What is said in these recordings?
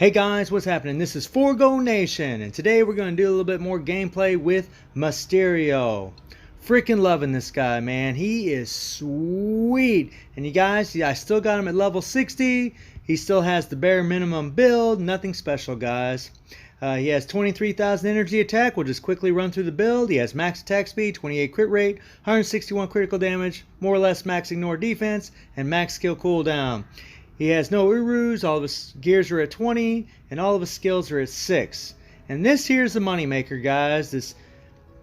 Hey guys, what's happening? This is Forgo Nation, and today we're going to do a little bit more gameplay with Mysterio. Freaking loving this guy, man. He is sweet. And you guys, I still got him at level 60. He still has the bare minimum build. Nothing special, guys. He has 23,000 energy attack. We'll just quickly run through the build. He has max attack speed, 28 crit rate, 161 critical damage, more or less max ignore defense, and max skill cooldown. He has no Urus, all of his gears are at 20, and all of his skills are at 6. And this here's the moneymaker, guys. This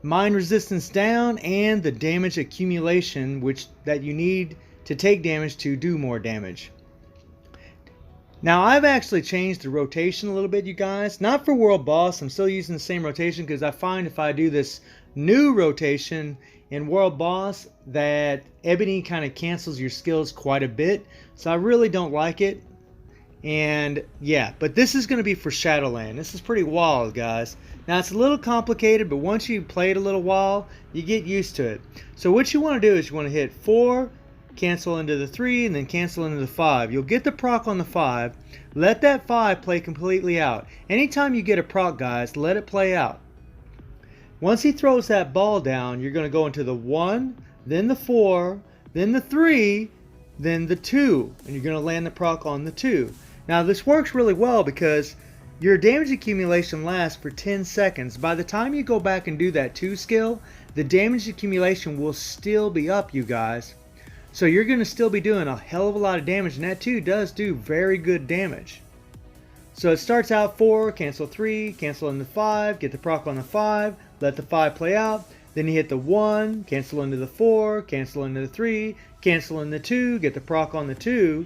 mind resistance down and the damage accumulation that you need to take damage to do more damage. Now I've actually changed the rotation a little bit, you guys. Not for World Boss, I'm still using the same rotation because I find if I do this new rotation in World Boss that Ebony kind of cancels your skills quite a bit. So I really don't like it. And yeah, but this is going to be for Shadowland. This is pretty wild, guys. Now it's a little complicated, but once you play it a little while, you get used to it. So what you want to do is you want to hit 4, cancel into the 3, and then cancel into the 5. You'll get the proc on the 5. Let that 5 play completely out. Anytime you get a proc, guys, let it play out. Once he throws that ball down, you're going to go into the 1, then the 4, then the 3, then the 2, and you're going to land the proc on the 2. Now this works really well because your damage accumulation lasts for 10 seconds. By the time you go back and do that 2 skill, the damage accumulation will still be up, you guys. So you're going to still be doing a hell of a lot of damage, and that 2 does do very good damage. So it starts out 4, cancel 3, cancel into 5, get the proc on the 5, let the 5 play out. Then you hit the 1, cancel into the 4, cancel into the 3, cancel in the 2, get the proc on the 2.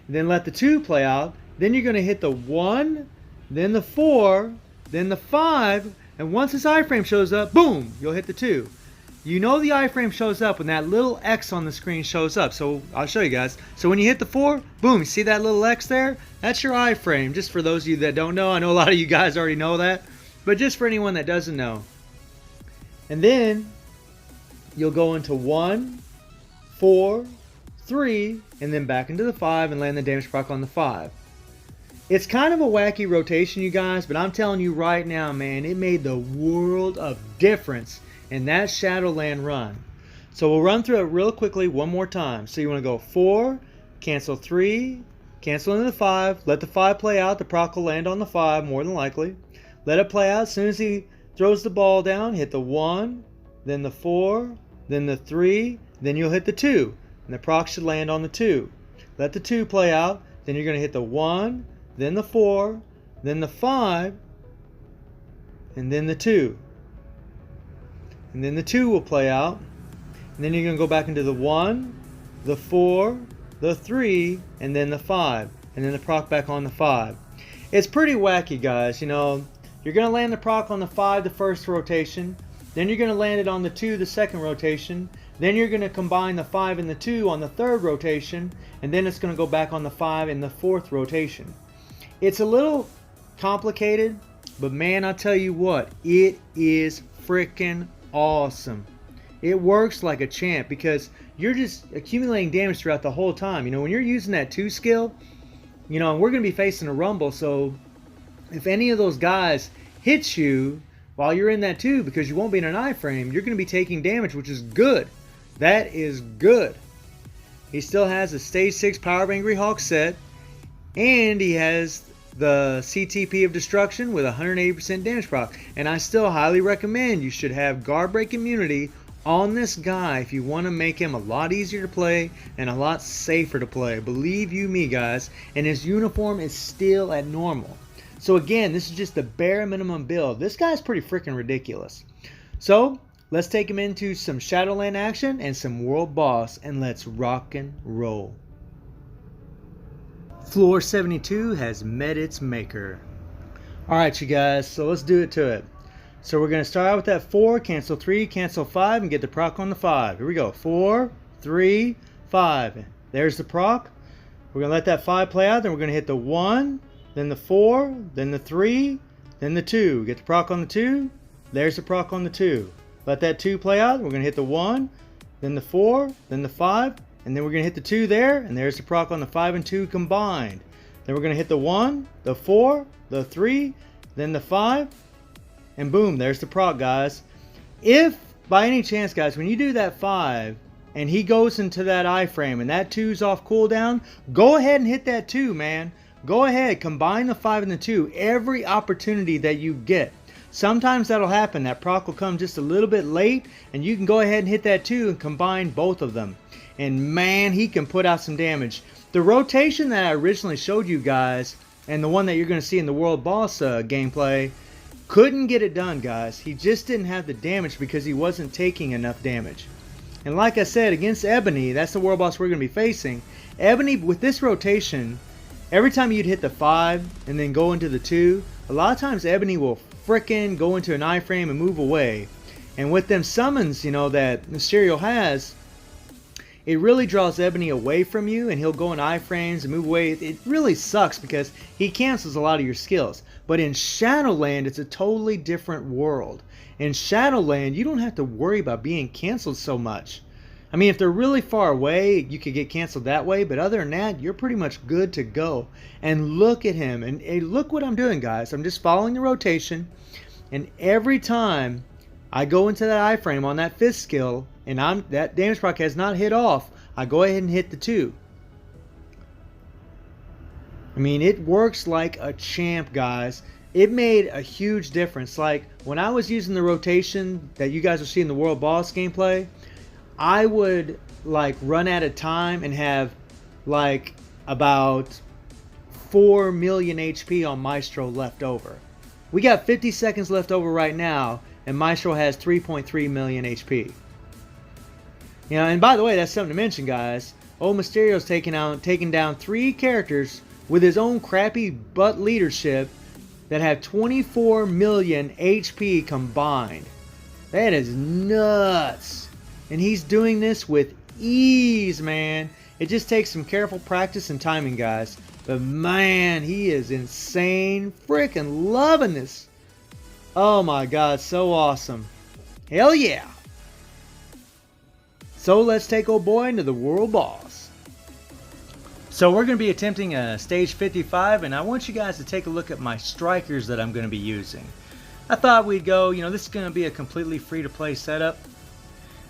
Then let the 2 play out. Then you're going to hit the 1, then the 4, then the 5. And once this iframe shows up, boom, you'll hit the 2. You know the iframe shows up when that little X on the screen shows up. So I'll show you guys. So when you hit the 4, boom, you see that little X there? That's your iframe. Just for those of you that don't know. I know a lot of you guys already know that. But just for anyone that doesn't know. And then you'll go into 1, 4, 3, and then back into the 5 and land the damage proc on the 5. It's kind of a wacky rotation, you guys, but I'm telling you right now, man, it made the world of difference in that Shadowland run. So we'll run through it real quickly one more time. So you want to go 4, cancel 3, cancel into the 5, let the 5 play out. The proc will land on the 5 more than likely. Let it play out. As soon as he throws the ball down, hit the 1, then the 4, then the 3, then you'll hit the 2. And the proc should land on the 2. Let the 2 play out. Then you're going to hit the 1, then the 4, then the 5, and then the 2. And then the 2 will play out. And then you're going to go back into the 1, the 4, the 3, and then the 5. And then the proc back on the 5. It's pretty wacky, guys. You know, you're going to land the proc on the 5 the first rotation. Then you're going to land it on the 2 the second rotation. Then you're going to combine the 5 and the 2 on the third rotation. And then it's going to go back on the 5 in the fourth rotation. It's a little complicated, but man, I tell you what, it is freaking awesome. It works like a champ because you're just accumulating damage throughout the whole time. You know, when you're using that 2 skill, you know, we're going to be facing a rumble, so if any of those guys hit you while you're in that 2, because you won't be in an iframe, you're going to be taking damage, which is good. That is good. He still has a stage 6 Power of Angry Hawk set, and he has the CTP of Destruction with 180% damage proc. And I still highly recommend you should have guard break immunity on this guy if you want to make him a lot easier to play and a lot safer to play. Believe you me, guys. And his uniform is still at normal. So again, this is just the bare minimum build. This guy's pretty freaking ridiculous. So let's take him into some Shadowland action and some World Boss, and let's rock and roll. Floor 72 has met its maker. Alright, you guys, so let's do it to it. So we're going to start out with that 4, cancel 3, cancel 5, and get the proc on the 5. Here we go. 4, 3, 5. There's the proc. We're going to let that 5 play out. Then we're going to hit the 1, then the 4, then the 3, then the 2. Get the proc on the 2. There's the proc on the 2. Let that 2 play out. We're going to hit the 1, then the 4, then the 5, and then we're going to hit the 2 there, and there's the proc on the 5 and 2 combined. Then we're going to hit the 1, the 4, the 3, then the 5. And boom, there's the proc, guys. If by any chance, guys, when you do that 5 and he goes into that iframe and that 2's off cooldown, go ahead and hit that 2, man. Go ahead, combine the 5 and the 2 every opportunity that you get. Sometimes that'll happen. That proc will come just a little bit late, and you can go ahead and hit that 2 and combine both of them. And man, he can put out some damage. The rotation that I originally showed you guys, and the one that you're going to see in the World Boss gameplay, couldn't get it done, guys. He just didn't have the damage because he wasn't taking enough damage. And like I said, against Ebony, that's the World Boss we're going to be facing. Ebony, with this rotation, every time you'd hit the 5 and then go into the 2, a lot of times Ebony will frickin' go into an iframe and move away. And with them summons, you know, that Mysterio has, it really draws Ebony away from you, and he'll go in iframes and move away. It really sucks because he cancels a lot of your skills. But in Shadowland, it's a totally different world. In Shadowland, you don't have to worry about being canceled so much. I mean, if they're really far away, you could get canceled that way. But other than that, you're pretty much good to go. And look at him. And hey, look what I'm doing, guys. I'm just following the rotation. And every time I go into that iframe on that 5th skill, and that damage proc has not hit off, I go ahead and hit the 2. I mean, it works like a champ, guys. It made a huge difference. Like, when I was using the rotation that you guys will see in the World Boss gameplay, I would, like, run out of time and have, like, about 4 million HP on Maestro left over. We got 50 seconds left over right now, and Maestro has 3.3 million HP. You know, and by the way, that's something to mention, guys. Old Mysterio's taking down 3 characters with his own crappy butt leadership that have 24 million HP combined. That is nuts. And he's doing this with ease, man. It just takes some careful practice and timing, guys. But man, he is insane. Freaking loving this. Oh my god, so awesome. Hell yeah. So let's take old boy into the World Boss. So we're going to be attempting stage 55, and I want you guys to take a look at my strikers that I'm going to be using. I thought we'd go, you know, this is going to be a completely free-to-play setup.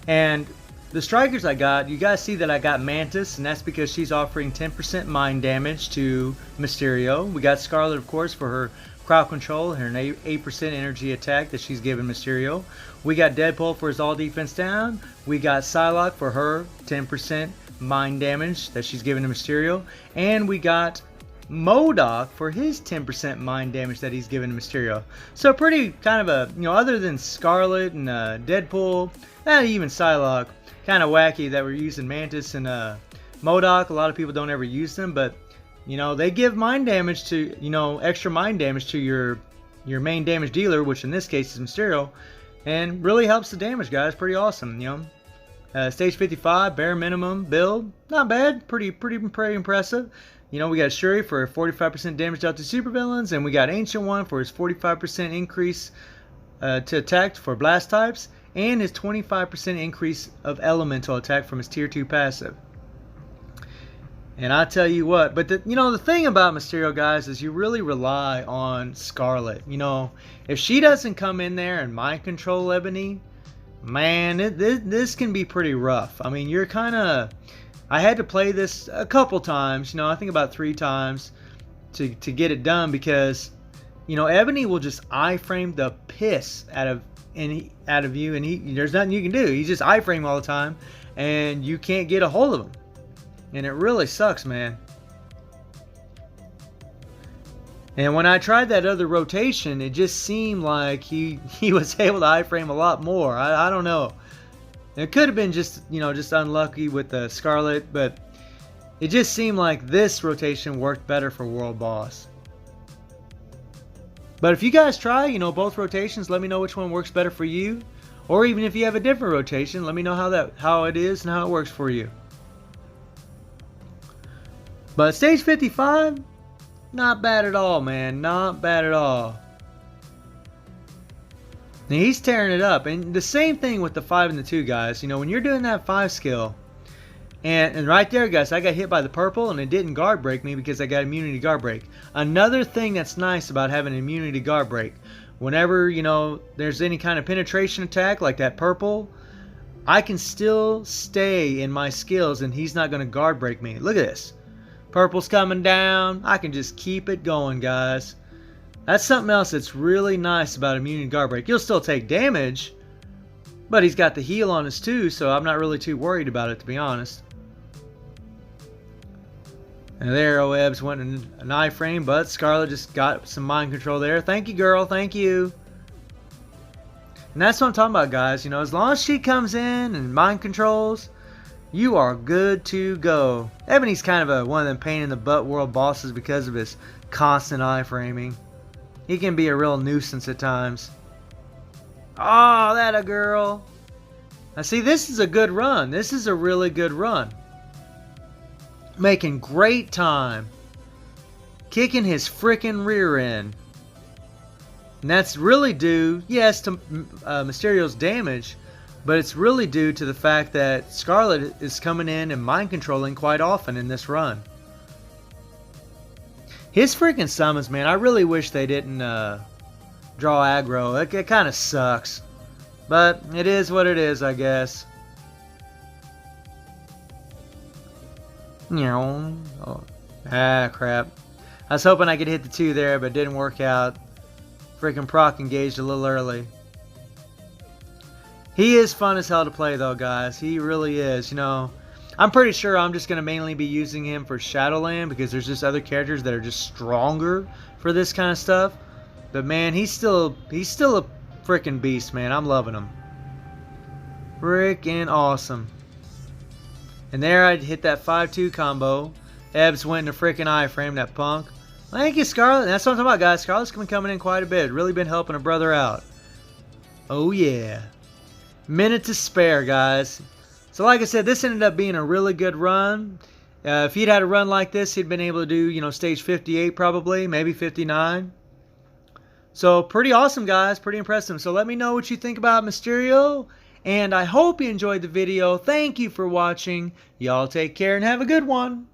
And the strikers I got, you guys see that I got Mantis, and that's because she's offering 10% mind damage to Mysterio. We got Scarlet, of course, for her crowd control and her 8% energy attack that she's giving Mysterio. We got Deadpool for his all defense down. We got Psylocke for her 10% mind damage that she's giving to Mysterio. And we got MODOK for his 10% mind damage that he's giving to Mysterio. So pretty kind of a, you know, other than Scarlet and Deadpool, not even Psylocke, kind of wacky that we're using Mantis and MODOK. A lot of people don't ever use them, but you know, they give mind damage to, you know, extra mind damage to your main damage dealer, which in this case is Mysterio, and really helps the damage, guys. Pretty awesome, you know. Stage 55, bare minimum build, not bad, pretty impressive. You know, we got Shuri for 45% damage dealt to supervillains, and we got Ancient One for his 45% increase to attack for blast types, and his 25% increase of elemental attack from his tier 2 passive. And I tell you what, but you know, the thing about Mysterio, guys, is you really rely on Scarlet. You know, if she doesn't come in there and mind control Ebony, man, this can be pretty rough. I mean, you're kind of, I had to play this a couple times, you know, I think about 3 times to get it done, because, you know, Ebony will just iframe the piss out of you, and there's nothing you can do. He's just iframe all the time, and you can't get a hold of him. And it really sucks, man. And when I tried that other rotation, it just seemed like he was able to iframe a lot more. I don't know. It could have been just, you know, just unlucky with the Scarlet, but it just seemed like this rotation worked better for World Boss. But if you guys try, you know, both rotations, let me know which one works better for you. Or even if you have a different rotation, let me know how it is and how it works for you. But stage 55, not bad at all, man. Not bad at all. Now he's tearing it up. And the same thing with the 5 and the 2, guys. You know, when you're doing that 5 skill, And right there, guys, I got hit by the purple, and it didn't guard break me because I got immunity guard break. Another thing that's nice about having immunity guard break, whenever, you know, there's any kind of penetration attack like that purple, I can still stay in my skills, and he's not going to guard break me. Look at this. Purple's coming down. I can just keep it going, guys. That's something else that's really nice about immunity guard break. You'll still take damage, but he's got the heal on us too, so I'm not really too worried about it, to be honest. And there, Ebs went in an iframe, but Scarlet just got some mind control there. Thank you, girl. Thank you. And that's what I'm talking about, guys. You know, as long as she comes in and mind controls, you are good to go. Ebony's kind of one of them pain in the butt world bosses because of his constant iframing. He can be a real nuisance at times. Oh, that a girl. Now see, this is a good run. This is a really good run. Making great time. Kicking his frickin' rear end. And that's really due, yes, to Mysterio's damage, but it's really due to the fact that Scarlet is coming in and mind controlling quite often in this run. His freaking summons, man, I really wish they didn't draw aggro. It kind of sucks. But it is what it is, I guess. Oh, crap. I was hoping I could hit the 2 there, but it didn't work out. Freaking proc engaged a little early. He is fun as hell to play, though, guys. He really is. You know, I'm pretty sure I'm just going to mainly be using him for Shadowland because there's just other characters that are just stronger for this kind of stuff. But, man, he's still a freaking beast, man. I'm loving him. Freaking awesome. And there I hit that 5-2 combo. Ebs went into freaking iframe, that punk. Thank you, Scarlet. That's what I'm talking about, guys. Scarlet's been coming in quite a bit. Really been helping a brother out. Oh, yeah. Minute to spare, guys. So, like I said, this ended up being a really good run. If he'd had a run like this, he'd been able to do, you know, stage 58 probably, maybe 59. So, pretty awesome, guys. Pretty impressive. So, let me know what you think about Mysterio. And I hope you enjoyed the video. Thank you for watching. Y'all take care and have a good one.